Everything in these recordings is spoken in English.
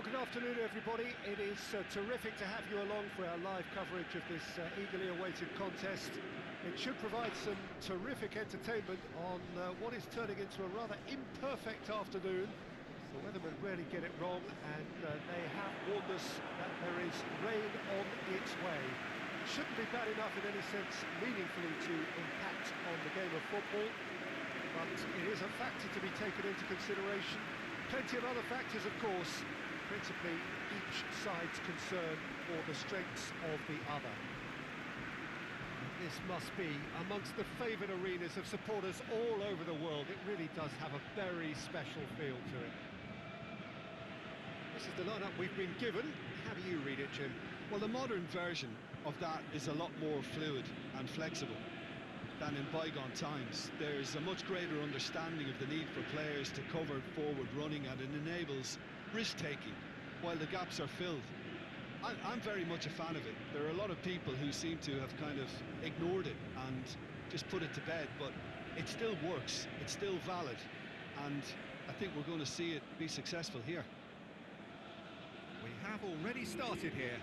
Well, good afternoon, everybody. It is terrific to have you along for our live coverage of this eagerly awaited contest. It should provide some terrific entertainment on what is turning into a rather imperfect afternoon. The weathermen rarely get it wrong, and they have warned us that there is rain on its way. It shouldn't be bad enough in any sense meaningfully to impact on the game of football, but it is a factor to be taken into consideration. Plenty of other factors, of course, principally each side's concern for the strengths of the other. This must be amongst the favoured arenas of supporters all over the world. It really does have a very special feel to it. This is the lineup we've been given. How do you read it, Jim? Well, the modern version of that is a lot more fluid and flexible than in bygone times. There's a much greater understanding of the need for players to cover forward running, and it enables risk-taking while the gaps are filled. I'm very much a fan of it. There are a lot of people who seem to have kind of ignored it and just put it to bed, but it still works, it's still valid, and I think we're going to see it be successful here. We have already started here.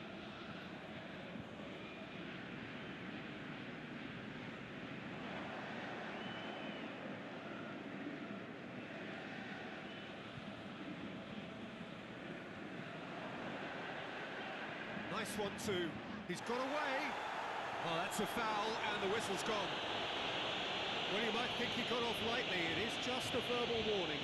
Nice one too. He's got away. Oh, that's a foul, and the whistle's gone. Well, you might think he got off lightly. It is just a verbal warning.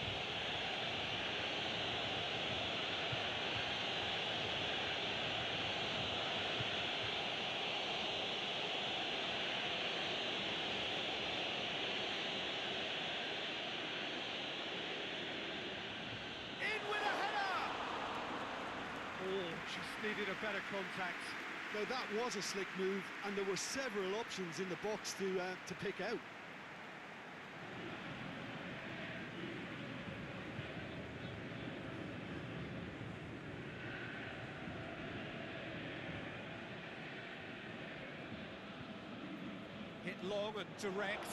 Just needed a better contact. Now that was a slick move, and there were several options in the box to pick out. Hit long and direct.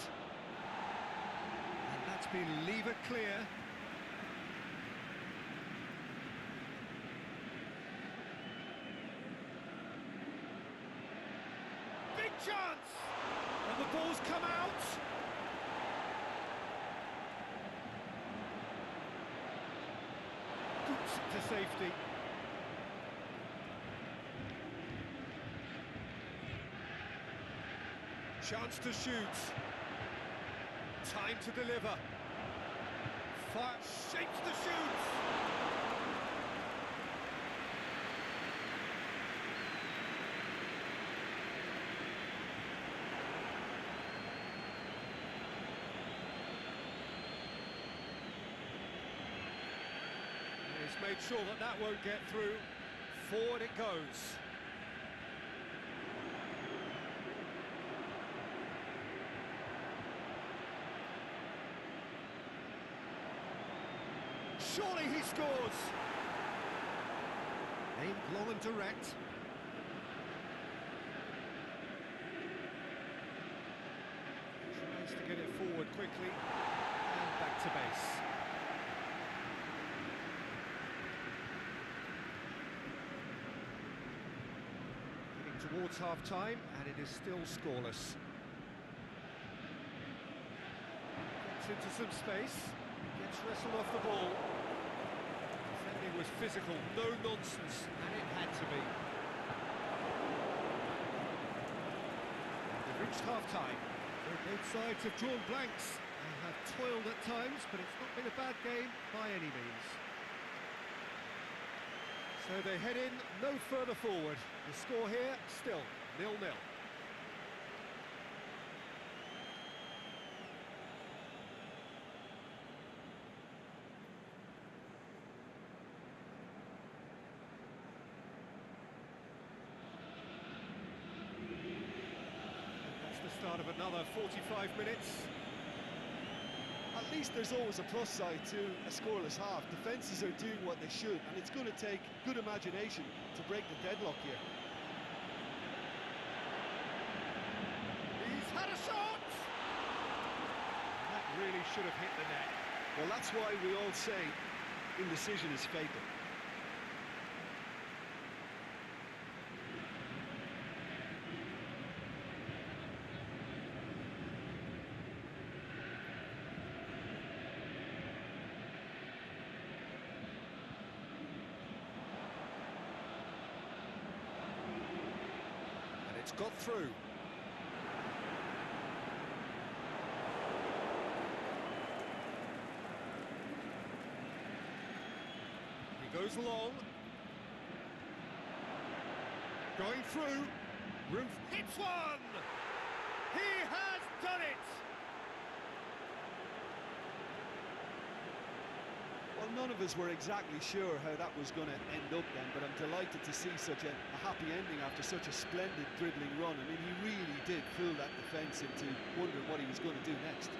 And that's been levered clear. Chance! And the ball's come out! Boots it to safety. Chance to shoot. Time to deliver. Fire shapes the shoot! Made sure that that won't get through. Forward it goes. Surely he scores. Aimed long and direct. Tries to get it forward quickly and back to base. Towards half-time, and it is still scoreless. Gets into some space, gets wrestled off the ball. Defending was physical, no nonsense, and it had to be. We've reached half-time. Both sides have drawn blanks and have toiled at times, but it's not been a bad game by any means. So they head in no further forward. The score here, still 0-0. That's the start of another 45 minutes. At least there's always a plus side to a scoreless half. Defences are doing what they should, and it's going to take good imagination to break the deadlock here. He's had a shot! That really should have hit the net. Well, that's why we all say indecision is fatal. It's got through. He goes long. Going through. Room hits one! He has done it! Well, none of us were exactly sure how that was going to end up then, but I'm delighted to see such a happy ending after such a splendid dribbling run. I mean, he really did fool that defence into wondering what he was going to do next.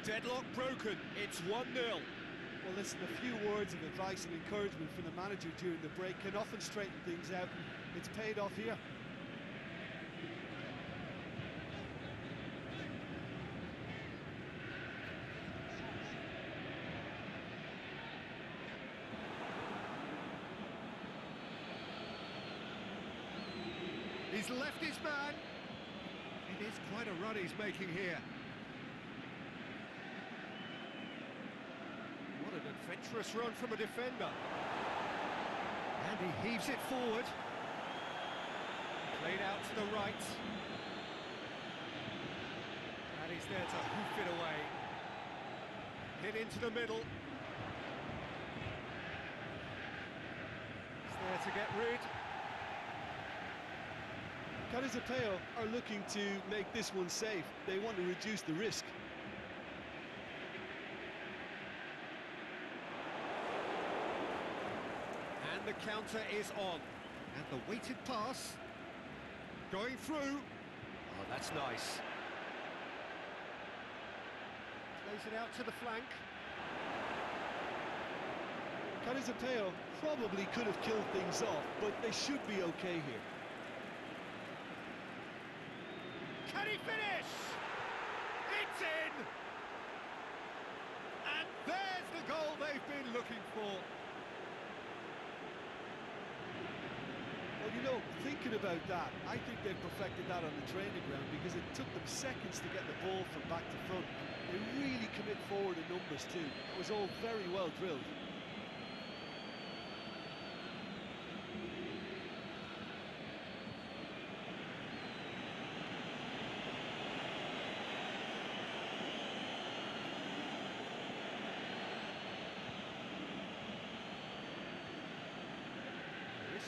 Deadlock broken, it's 1-0. Well, listen, a few words of advice and encouragement from the manager during the break can often straighten things out, and it's paid off here. He's left his man. It is quite a run he's making here. What an adventurous run from a defender. And he heaves it forward. Played out to the right. And he's there to hoof it away. Hit into the middle. He's there to get rid. Carizapeo are looking to make this one safe. They want to reduce the risk. And the counter is on. And the weighted pass. Going through. Oh, that's nice. Plays it out to the flank. Carizapeo probably could have killed things off, but they should be okay here. Can he finish? It's in! And there's the goal they've been looking for. Well, you know, thinking about that, I think they've perfected that on the training ground because it took them seconds to get the ball from back to front. They really commit forward in numbers too. It was all very well drilled.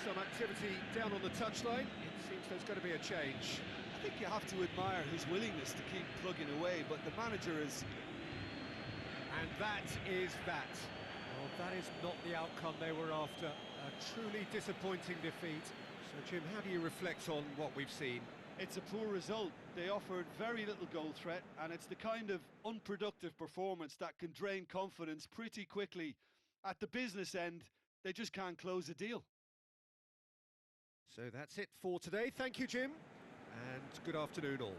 Some activity down on the touchline. It seems there's going to be a change. I think you have to admire his willingness to keep plugging away, but the manager is... And that is that. Well, that is not the outcome they were after. A truly disappointing defeat. So, Jim, how do you reflect on what we've seen? It's a poor result. They offered very little goal threat, and it's the kind of unproductive performance that can drain confidence pretty quickly. At the business end, they just can't close a deal. So that's it for today. Thank you, Jim, and good afternoon all.